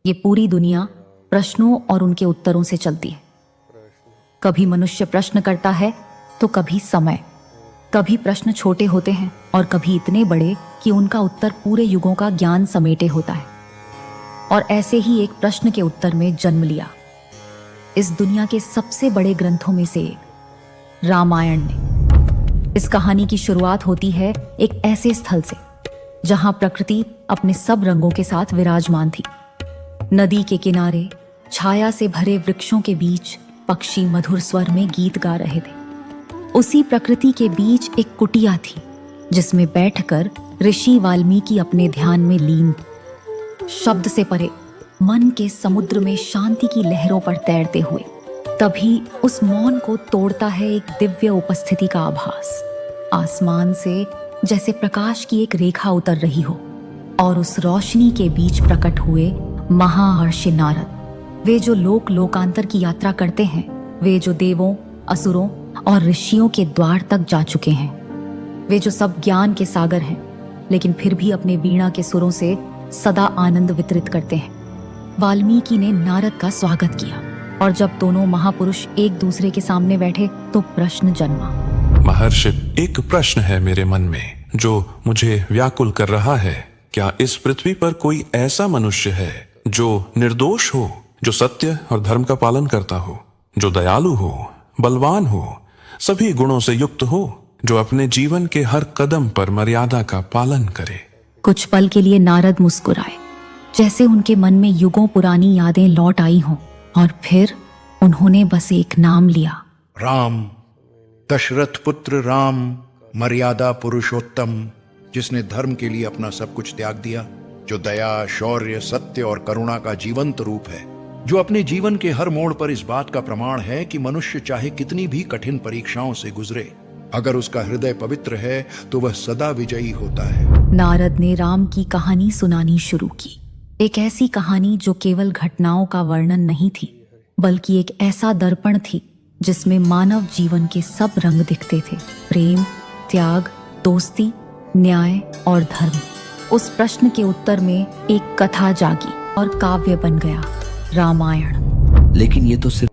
ये पूरी दुनिया प्रश्नों और उनके उत्तरों से चलती है। कभी मनुष्य प्रश्न करता है तो कभी समय। कभी प्रश्न छोटे होते हैं और कभी इतने बड़े कि उनका उत्तर पूरे युगों का ज्ञान समेटे होता है। और ऐसे ही एक प्रश्न के उत्तर में जन्म लिया इस दुनिया के सबसे बड़े ग्रंथों में से एक, रामायण ने। इस कहानी की शुरुआत होती है एक ऐसे स्थल से जहां प्रकृति अपने सब रंगों के साथ विराजमान थी। नदी के किनारे छाया से भरे वृक्षों के बीच पक्षी मधुर स्वर में गीत गा रहे थे। उसी प्रकृति के बीच एक कुटिया थी जिसमें बैठकर ऋषि वाल्मीकि अपने ध्यान में लीन, शब्द से परे मन के समुद्र में शांति की लहरों पर तैरते हुए। तभी उस मौन को तोड़ता है एक दिव्य उपस्थिति का आभास। आसमान से जैसे प्रकाश की एक रेखा उतर रही हो और उस रोशनी के बीच प्रकट हुए महाहर्षि नारद। वे जो लोकांतर की यात्रा करते हैं, वे जो देवों, असुरों और ऋषियों के द्वार तक जा चुके हैं, वे जो सब ज्ञान के सागर हैं लेकिन फिर भी अपने वीणा के सुरों से सदा आनंद वितरित करते हैं। वाल्मीकि ने नारद का स्वागत किया और जब दोनों महापुरुष एक दूसरे के सामने बैठे तो प्रश्न जन्मा। महर्षि, एक प्रश्न है मेरे मन में जो मुझे व्याकुल कर रहा है। क्या इस पृथ्वी पर कोई ऐसा मनुष्य है जो निर्दोष हो, जो सत्य और धर्म का पालन करता हो, जो दयालु हो, बलवान हो, सभी गुणों से युक्त हो, जो अपने जीवन के हर कदम पर मर्यादा का पालन करे? कुछ पल के लिए नारद मुस्कुराए, जैसे उनके मन में युगों पुरानी यादें लौट आई हों, और फिर उन्होंने बस एक नाम लिया, राम। दशरथ पुत्र राम, मर्यादा पुरुषोत्तम, जिसने धर्म के लिए अपना सब कुछ त्याग दिया, जो दया, शौर्य, सत्य और करुणा का जीवंत रूप है, जो अपने जीवन के हर मोड़ पर इस बात का प्रमाण है कि मनुष्य चाहे कितनी भी कठिन परीक्षाओं से गुजरे, अगर उसका हृदय पवित्र है तो वह सदा विजयी होता है। नारद ने राम की कहानी सुनानी शुरू की। एक ऐसी कहानी जो केवल घटनाओं का वर्णन नहीं थी, बल्कि एक ऐसा दर्पण थी जिसमें मानव जीवन के सब रंग दिखते थे। प्रेम, त्याग, दोस्ती, न्याय और धर्म। उस प्रश्न के उत्तर में एक कथा जागी और काव्य बन गया, रामायण। लेकिन ये तो सिर्फ